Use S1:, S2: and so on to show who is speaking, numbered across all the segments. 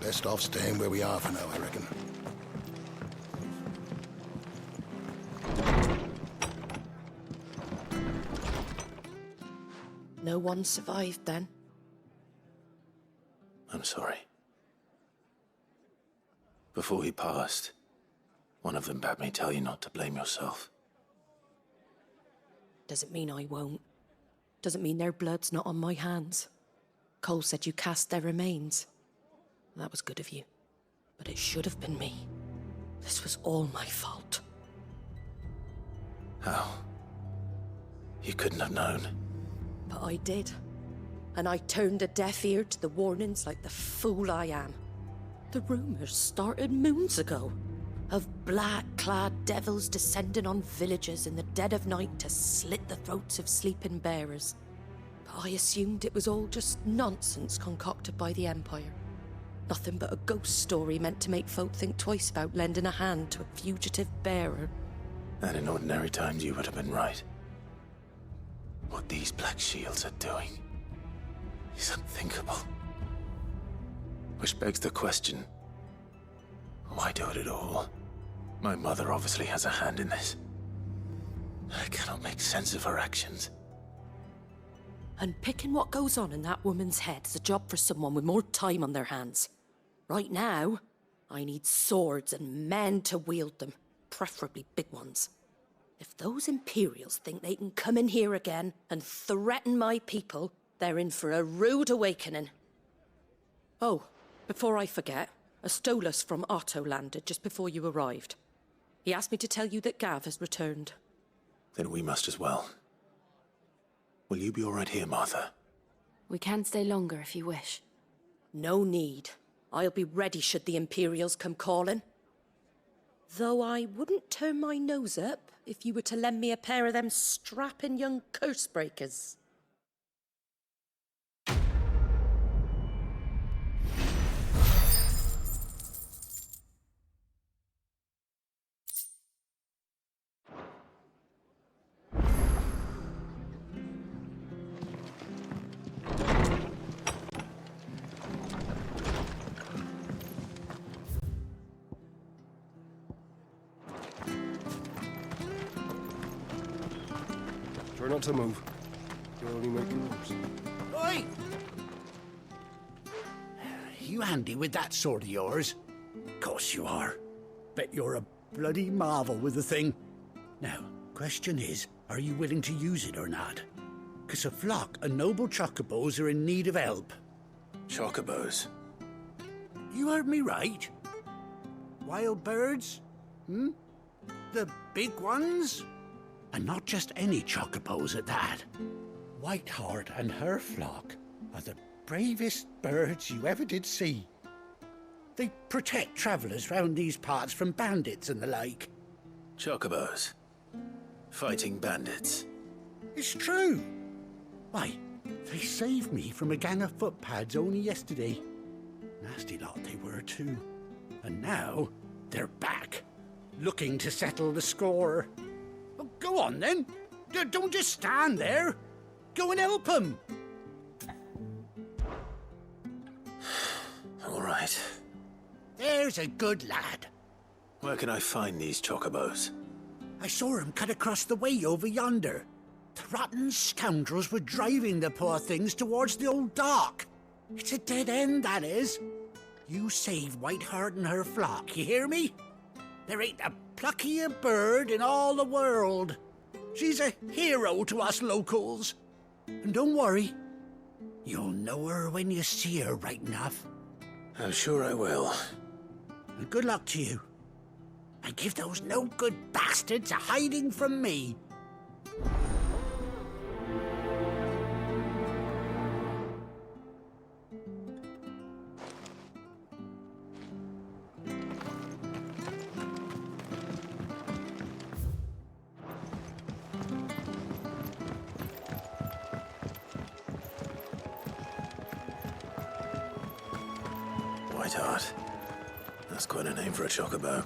S1: Best off staying where we are for now, I reckon.
S2: No one survived then?
S3: I'm sorry. Before he passed, one of them bade me tell you not to blame yourself.
S2: Doesn't mean I won't. Doesn't mean their blood's not on my hands. Cole said you cast their remains. That was good of you. But it should have been me. This was all my fault.
S3: How? You couldn't have known.
S2: But I did. And I turned a deaf ear to the warnings like the fool I am. The rumours started moons ago. Of black-clad devils descending on villages in the dead of night to slit the throats of sleeping bearers. But I assumed it was all just nonsense concocted by the Empire. Nothing but a ghost story meant to make folk think twice about lending a hand to a fugitive bearer.
S3: And in ordinary times you would have been right. What these Black Shields are doing is unthinkable. Which begs the question, why do it at all? My mother obviously has a hand in this. I cannot make sense of her actions.
S2: Unpicking what goes on in that woman's head is a job for someone with more time on their hands. Right now, I need swords and men to wield them, preferably big ones. If those Imperials think they can come in here again and threaten my people, they're in for a rude awakening. Oh, before I forget, a Stolas from Otto landed just before you arrived. He asked me to tell you that Gav has returned.
S3: Then we must as well. Will you be all right here, Martha?
S4: We can stay longer if you wish.
S2: No need. I'll be ready should the Imperials come calling. Though I wouldn't turn my nose up if you were to lend me a pair of them strapping young curse breakers.
S5: Try not to move. You're only making noise.
S6: Oi! You handy with that sword of yours? Course you are. Bet you're a bloody marvel with the thing. Now, question is, are you willing to use it or not? 'Cause a flock of noble chocobos are in need of help.
S3: Chocobos?
S6: You heard me right. Wild birds? The big ones? And not just any chocobos at that. Whiteheart and her flock are the bravest birds you ever did see. They protect travellers round these parts from bandits and the like.
S3: Chocobos? Fighting bandits?
S6: It's true. Why, they saved me from a gang of footpads only yesterday. Nasty lot they were too. And now they're back, looking to settle the score. Well, go on then. Don't just stand there. Go and help them.
S3: All right.
S6: There's a good lad.
S3: Where can I find these chocobos?
S6: I saw him cut across the way over yonder. The rotten scoundrels were driving the poor things towards the old dock. It's a dead end, that is. You save Whiteheart and her flock, you hear me? There ain't a pluckier bird in all the world. She's a hero to us locals. And don't worry, you'll know her when you see her right enough.
S3: I'm sure I will.
S6: And good luck to you. And give those no-good bastards a hiding from me.
S3: Whiteheart. That's quite a name for a chocobo.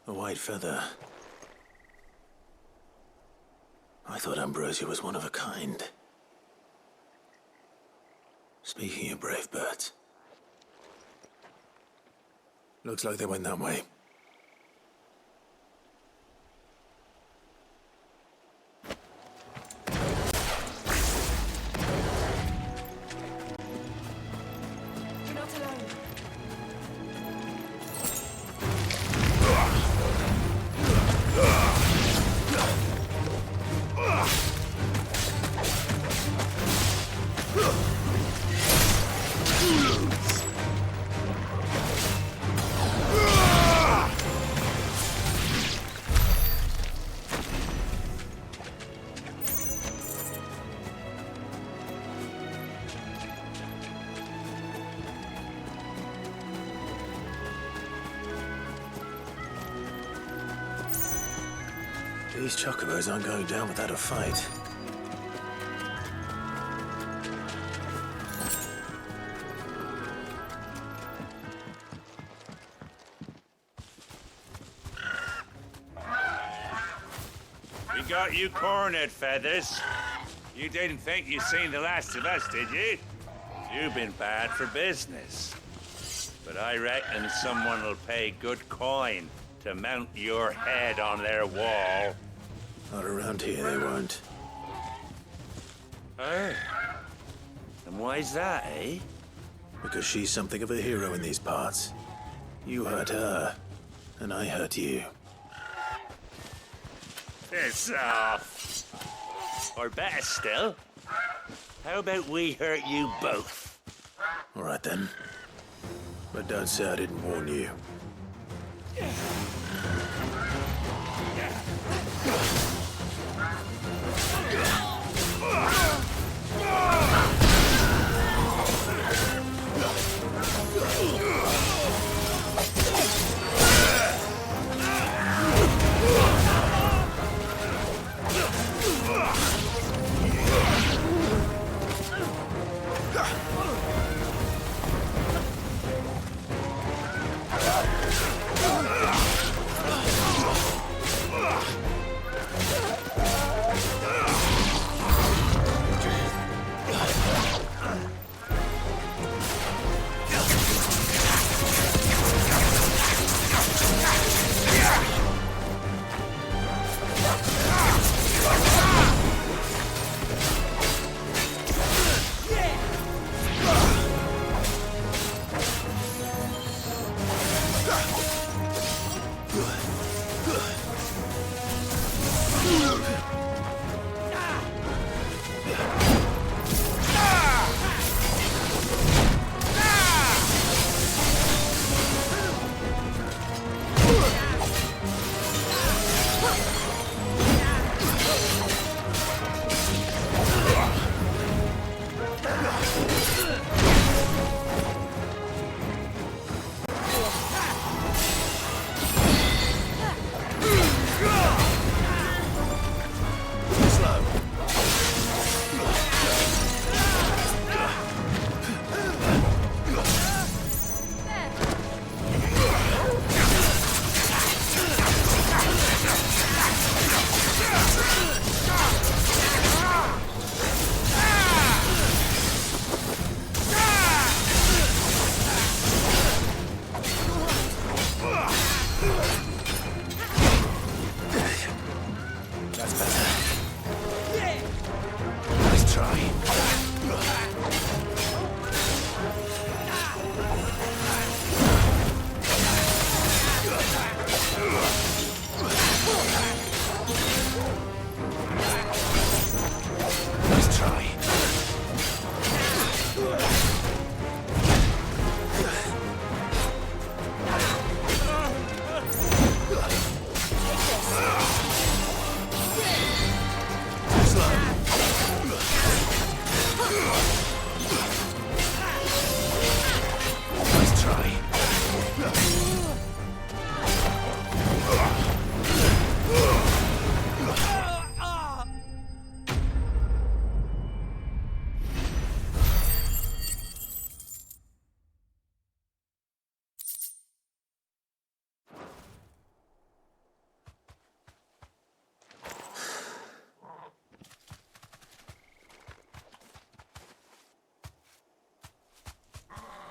S3: A white feather. I thought Ambrosia was one of a kind. Speaking of brave birds. Looks like they went that way.
S4: You're not alone.
S3: These chocobos aren't going down without a fight.
S7: We got you cornered, Feathers. You didn't think you seen the last of us, did you? You've been bad for business. But I reckon someone will pay good coin to mount your head on their wall.
S3: Not around here, they won't.
S7: Oh. And why's that, eh?
S3: Because she's something of a hero in these parts. You hurt her, and I hurt you.
S7: Piss off. Or better still, how about we hurt you both?
S3: All right then. But don't say I didn't warn you.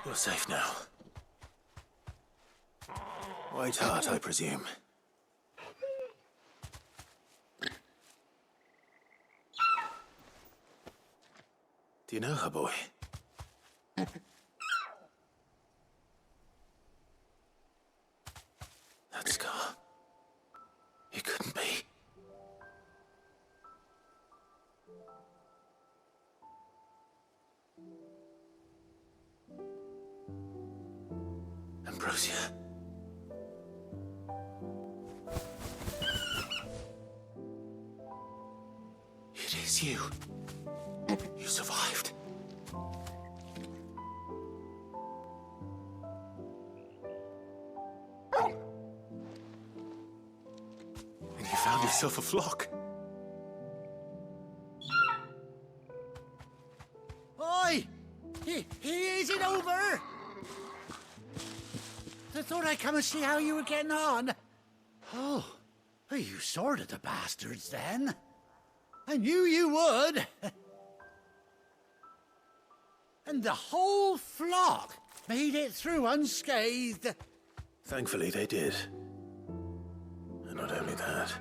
S3: You're safe now. White Hart, I presume. Do you know her, boy? That scar. It couldn't be. Ambrosia. It is you. You survived. And you found yourself a flock.
S6: Oi! Is it over? I thought I'd come and see how you were getting on. Oh, you sorted the bastards then. I knew you would. And the whole flock made it through unscathed.
S3: Thankfully, they did. And not only that.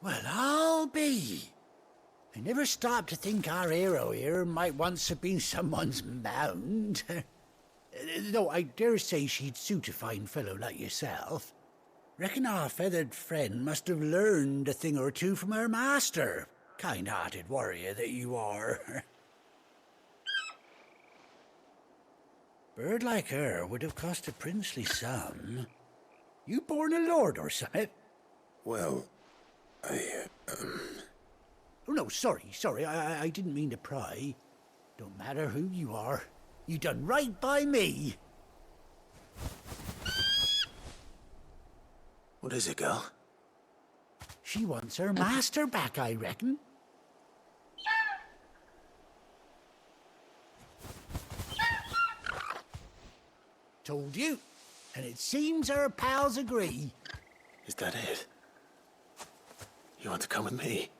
S6: Well, I'll be. I never stopped to think our hero here might once have been someone's mount. Though I dare say she'd suit a fine fellow like yourself. Reckon our feathered friend must have learned a thing or two from her master. Kind-hearted warrior that you are. Bird like her would have cost a princely sum. You born a lord or something?
S3: Well,
S6: Oh, no, sorry. I didn't mean to pry. Don't matter who you are. You done right by me.
S3: What is it, girl?
S6: She wants her master back, I reckon. Told you. And it seems her pals agree.
S3: Is that it? You want to come with me?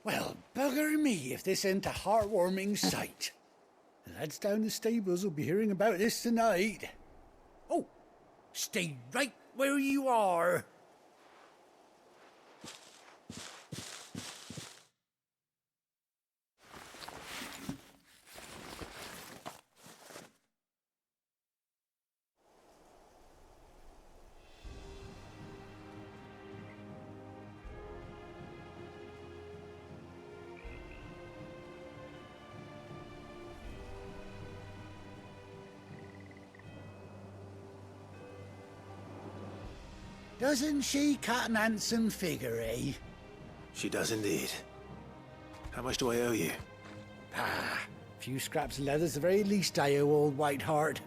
S6: Well, bugger me if this ain't a heartwarming sight. The lads down the stables will be hearing about this tonight. Oh, stay right where you are. Doesn't she cut an handsome figure, eh?
S3: She does indeed. How much do I owe you?
S6: A few scraps of leather's the very least I owe old White Hart.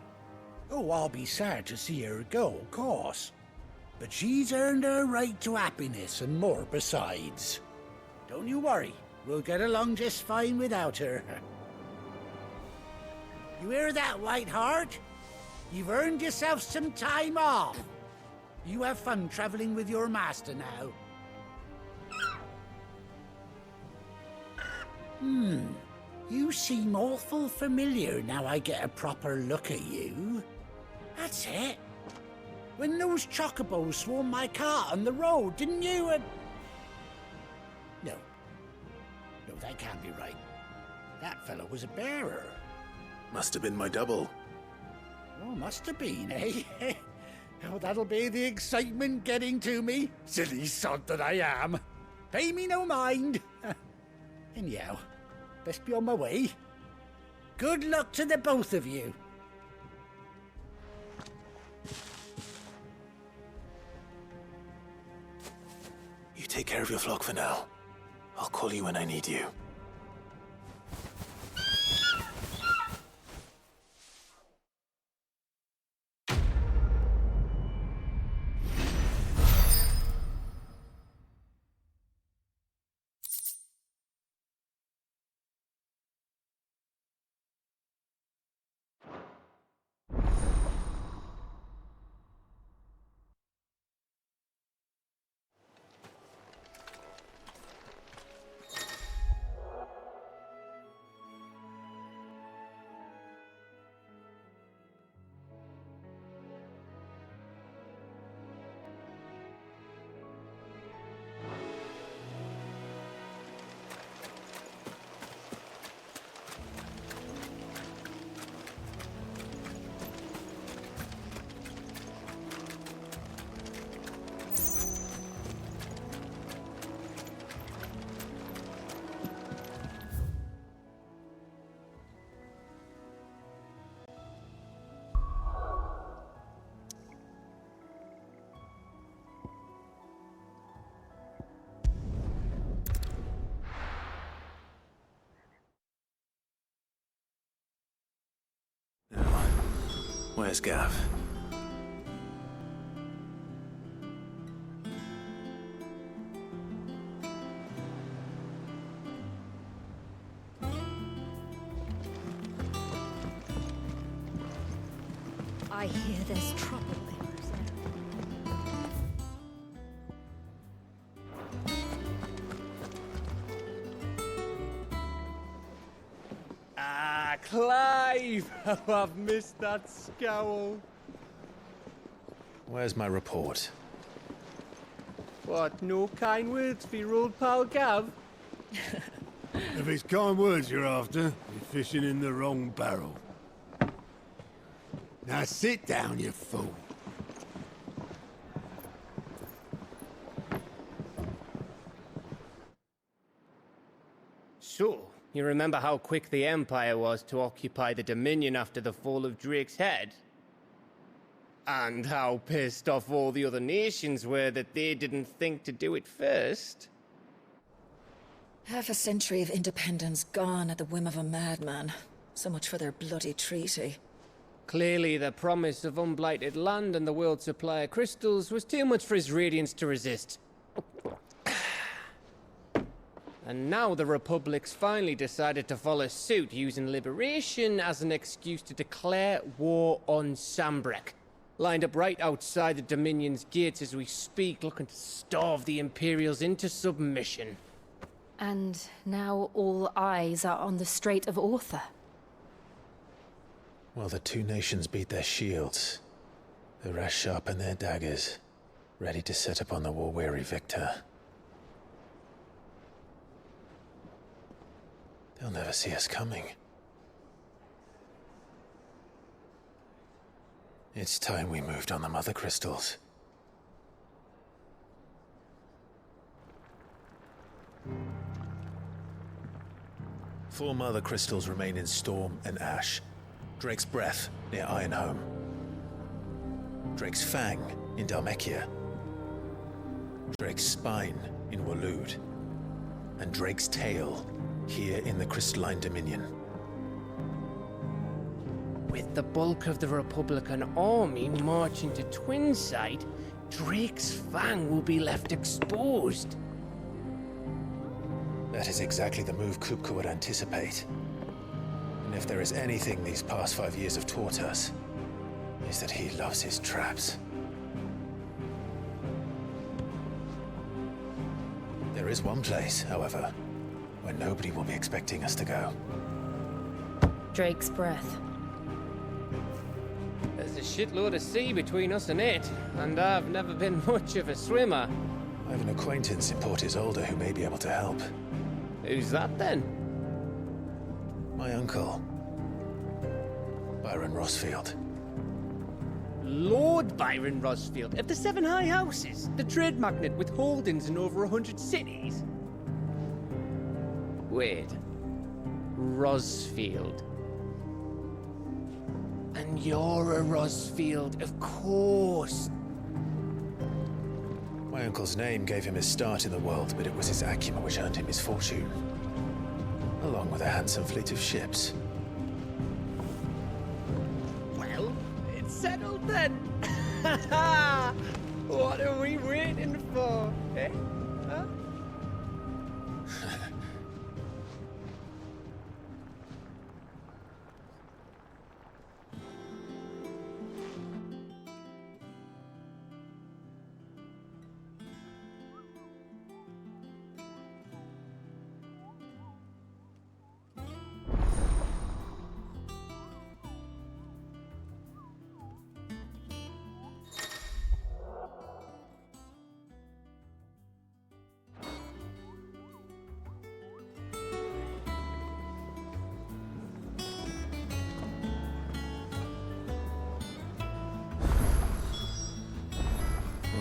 S6: Oh, I'll be sad to see her go, of course. But she's earned her right to happiness and more besides. Don't you worry, we'll get along just fine without her. You hear that, White Hart? You've earned yourself some time off. You have fun traveling with your master now. You seem awful familiar now I get a proper look at you. That's it. When those chocobos swarmed my cart on the road, didn't you? No, that can't be right. That fellow was a bearer.
S3: Must have been my double.
S6: Oh, must have been, eh? Oh, that'll be the excitement getting to me. Silly sod that I am. Pay me no mind. Anyhow, best be on my way. Good luck to the both of you.
S3: You take care of your flock for now. I'll call you when I need you. Where's Gav?
S4: I hear there's trouble there.
S5: Ah, Clive! How I've missed that scowl.
S3: Where's my report?
S5: What, no kind words for your old pal Gav?
S8: If it's kind words you're after, you're fishing in the wrong barrel. Now sit down, you fool.
S5: So, you remember how quick the Empire was to occupy the Dominion after the fall of Drake's head? And how pissed off all the other nations were that they didn't think to do it first?
S9: Half a century of independence gone at the whim of a madman. So much for their bloody treaty.
S5: Clearly, the promise of unblighted land and the world's supply of crystals was too much for his radiance to resist. And now the Republic's finally decided to follow suit, using liberation as an excuse to declare war on Sambrek. Lined up right outside the Dominion's gates as we speak, looking to starve the Imperials into submission.
S4: And now all eyes are on the Strait of Author.
S3: Well, the two nations beat their shields. The rest sharpen their daggers, ready to set upon the war-weary victor. They'll never see us coming. It's time we moved on the Mother Crystals. Four Mother Crystals remain in Storm and Ash. Drake's Breath near Ironhome. Drake's Fang in Dhalmekia. Drake's Spine in Waloed. And Drake's Tail here in the Crystalline Dominion.
S5: With the bulk of the Republican army marching to Twinside, Drake's Fang will be left exposed.
S3: That is exactly the move Kupka would anticipate. And if there is anything these past 5 years have taught us, is that he loves his traps. There is one place, however, where nobody will be expecting us to go.
S4: Drake's Breath.
S5: There's a shitload of sea between us and it, and I've never been much of a swimmer.
S3: I have an acquaintance in Port Isolde who may be able to help.
S5: Who's that then?
S3: My uncle, Byron Rosfield.
S5: Lord Byron Rosfield of the Seven High Houses, the trade magnate with holdings in over 100 cities. Wait, Rosfield. And you're a Rosfield, of course.
S3: My uncle's name gave him his start in the world, but it was his acumen which earned him his fortune. Along with a handsome fleet of ships.
S5: Well, it's settled then. What are we waiting for, eh? Huh?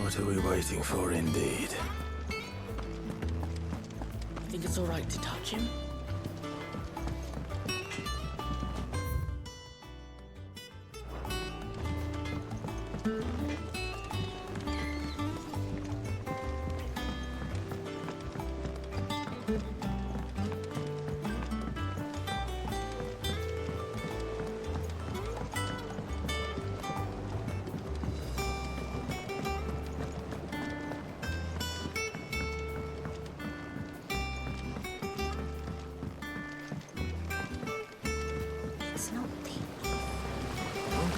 S3: What are we waiting for, indeed?
S2: I think it's all right to touch him.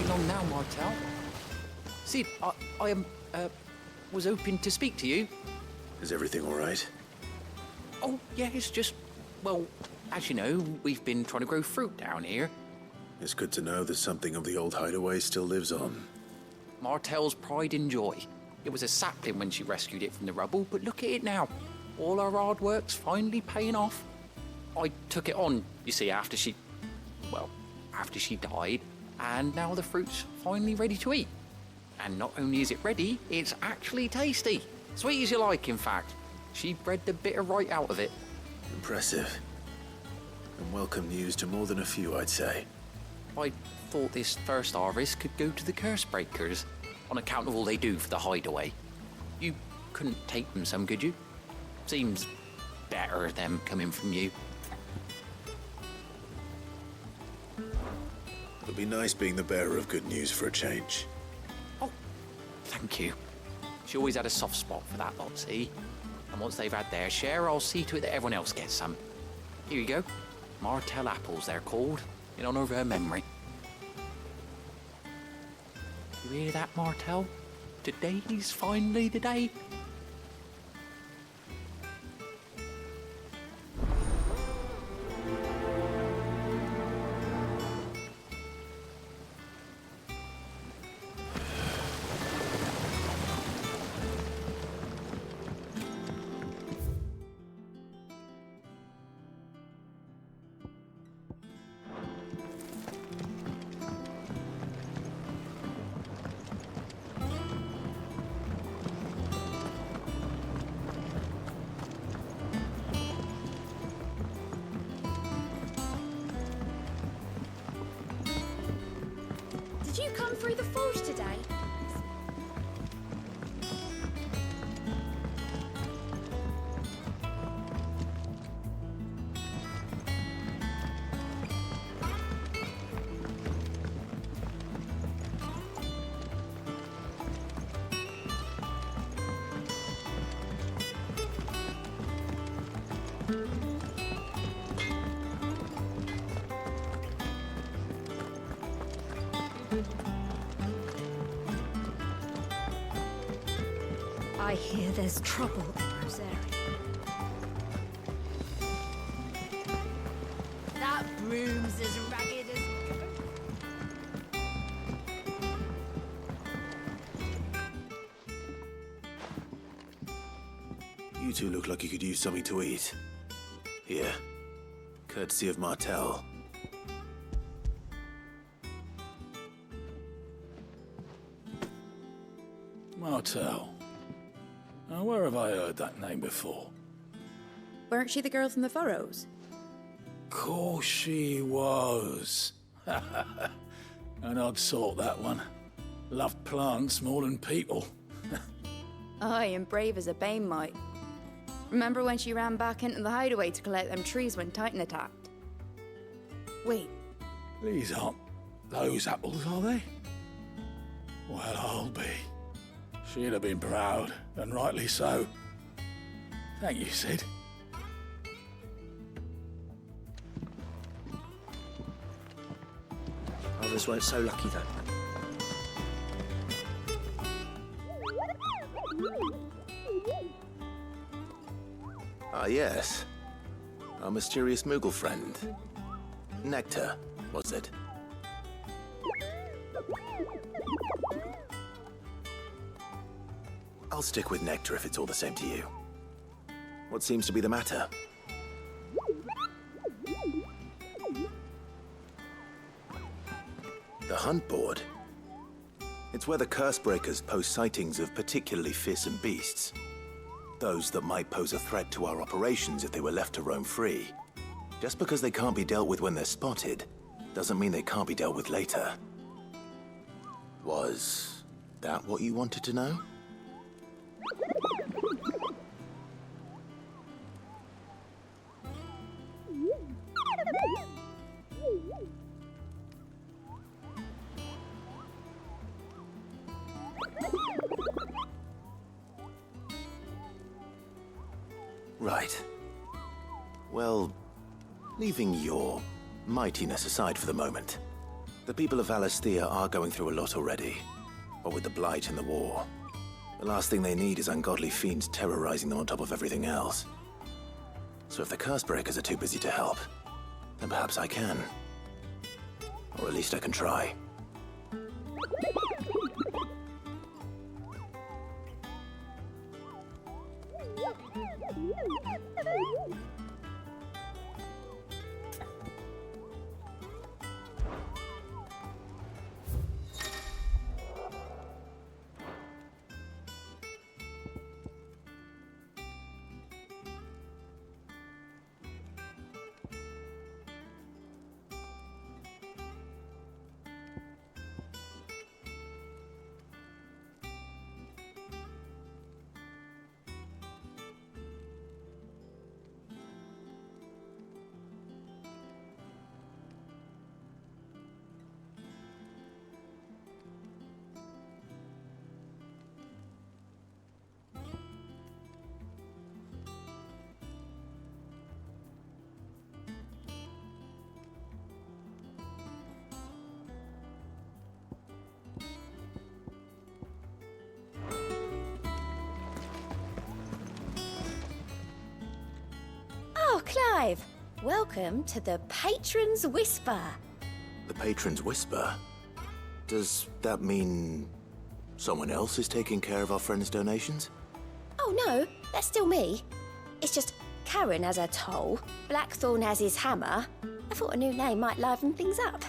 S10: along now, Martel. Sid, I was hoping to speak to you.
S3: Is everything all right?
S10: Oh, yeah, it's just, well, as you know, we've been trying to grow fruit down here.
S3: It's good to know that something of the old hideaway still lives on.
S10: Martel's pride and joy. It was a sapling when she rescued it from the rubble, but look at it now. All our hard work's finally paying off. I took it on, you see, after she died, and now the fruit's finally ready to eat. And not only is it ready, it's actually tasty. Sweet as you like, in fact. She bred the bitter right out of it.
S3: Impressive. And welcome news to more than a few, I'd say.
S10: I thought this first harvest could go to the curse breakers, on account of all they do for the hideaway. You couldn't take them some, could you? Seems better them coming from you.
S3: It'll be nice being the bearer of good news for a change.
S10: Oh, thank you. She always had a soft spot for that lot, see? And once they've had their share, I'll see to it that everyone else gets some. Here you go. Martel apples, they're called, in honor of her memory. You hear that, Martel? Today's finally the day.
S11: Did you come through the forge today?
S12: I hear there's trouble in Rosaria.
S11: That broom's as ragged as...
S3: You two look like you could use something to eat. Here. Courtesy of Martel.
S13: Martel. Now, where have I heard that name before?
S14: Weren't she the girl from the Furrows?
S13: Course she was. An odd sort, that one. Loved plants more than people.
S14: Aye, and brave as a bane might. Remember when she ran back into the hideaway to collect them trees when Titan attacked? Wait.
S13: These aren't those apples, are they? Well, I'll be. She'd have been proud, and rightly so. Thank you, Sid.
S15: Others weren't so lucky, though.
S3: Ah, yes. Our mysterious Moogle friend. Nectar, was it? I'll stick with Nectar if it's all the same to you. What seems to be the matter? The hunt board? It's where the Cursebreakers post sightings of particularly fearsome beasts. Those that might pose a threat to our operations if they were left to roam free. Just because they can't be dealt with when they're spotted, doesn't mean they can't be dealt with later. Was that what you wanted to know? Right. Well, leaving your mightiness aside for the moment, The people of Valisthea are going through a lot already. What with the Blight and the war. The last thing they need is ungodly fiends terrorizing them on top of everything else. So if the Cursebreakers are too busy to help, then perhaps I can. Or at least I can try.
S11: Oh, Clive! Welcome to the Patron's Whisper.
S3: The Patron's Whisper? Does that mean someone else is taking care of our friends' donations?
S11: Oh no, that's still me. It's just Karen has her toll, Blackthorn has his hammer. I thought a new name might liven things up.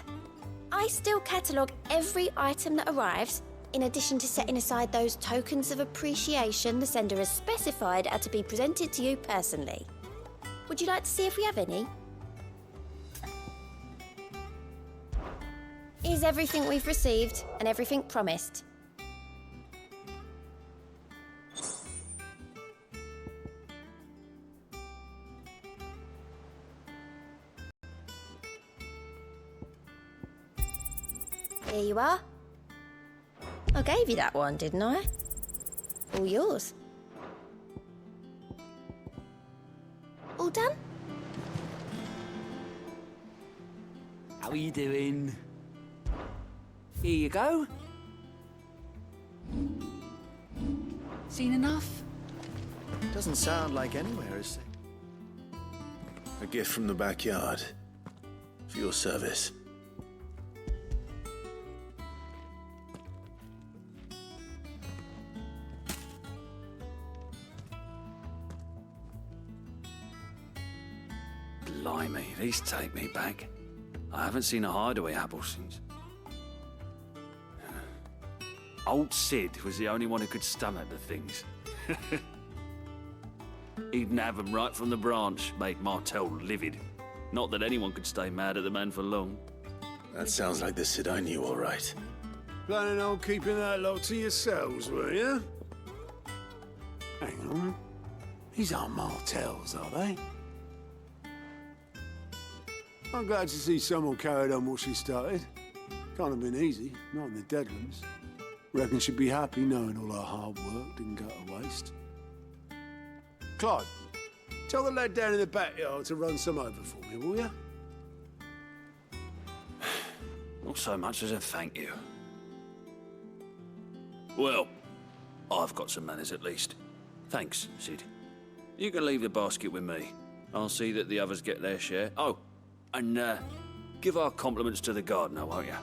S11: I still catalogue every item that arrives, in addition to setting aside those tokens of appreciation the sender has specified are to be presented to you personally. Would you like to see if we have any? Here's everything we've received and everything promised. Here you are. I gave you that one, didn't I? All yours. All done?
S16: How are you doing? Here you go. Seen enough?
S15: Doesn't sound like anywhere is safe.
S3: A gift from the backyard. For your service.
S16: Blimey, these take me back. I haven't seen a hideaway apple since. Old Sid was the only one who could stomach the things. He'd nab them right from the branch, made Martel livid. Not that anyone could stay mad at the man for long.
S3: That sounds like the Sid I knew, all right.
S8: Planning on keeping that lot to yourselves, were you? Hang on. These aren't Martels, are they? I'm glad to see someone carried on what she started. Can't have been easy, not in the Deadlands. Reckon she'd be happy knowing all her hard work didn't go to waste. Clive, tell the lad down in the backyard to run some over for me, will you?
S16: Not so much as a thank you. Well, I've got some manners at least. Thanks, Sid. You can leave the basket with me. I'll see that the others get their share. Oh, and give our compliments to the gardener, won't you?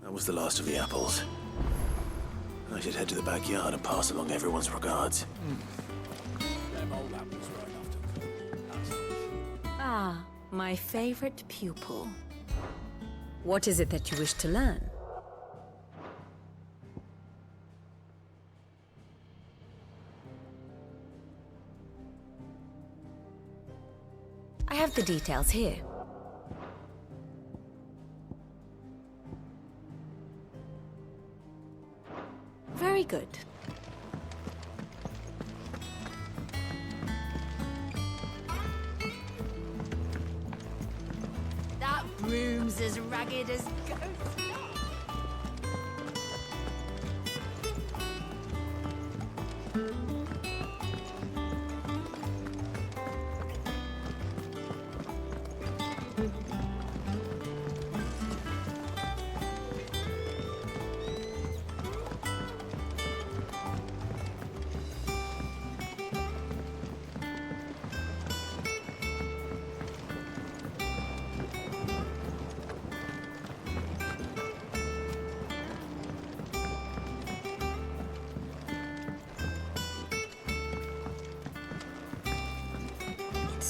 S3: That was the last of the apples. I should head to the backyard and pass along everyone's regards.
S13: Them old apples were enough to cook.
S12: Ah, my favorite pupil. What is it that you wish to learn? I have the details here. Very good.
S11: That broom's as ragged as ghosts.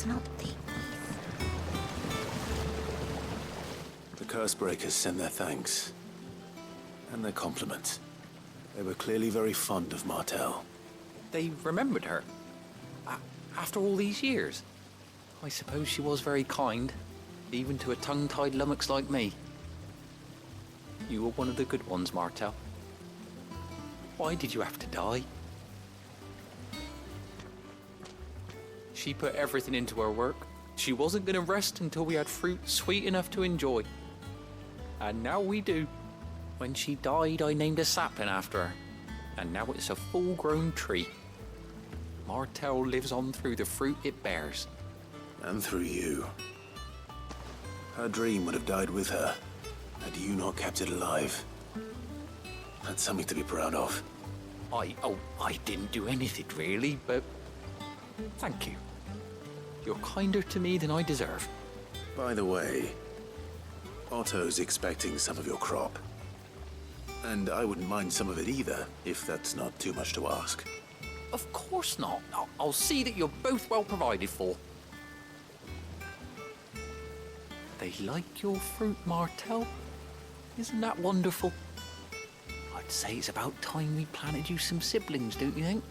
S11: It's not the
S3: The Cursebreakers send their thanks. And their compliments. They were clearly very fond of Martel.
S10: They remembered her. After all these years. I suppose she was very kind, even to a tongue-tied lummox like me. You were one of the good ones, Martel. Why did you have to die? She put everything into her work. She wasn't going to rest until we had fruit sweet enough to enjoy. And now we do. When she died, I named a sapling after her. And now it's a full-grown tree. Martel lives on through the fruit it bears.
S3: And through you. Her dream would have died with her, had you not kept it alive. That's something to be proud of.
S10: I didn't do anything really, but thank you. You're kinder to me than I deserve.
S3: By the way, Otto's expecting some of your crop. And I wouldn't mind some of it either, if that's not too much to ask.
S10: Of course not. I'll see that you're both well provided for. They like your fruit, Martel. Isn't that wonderful? I'd say it's about time we planted you some siblings, don't you think?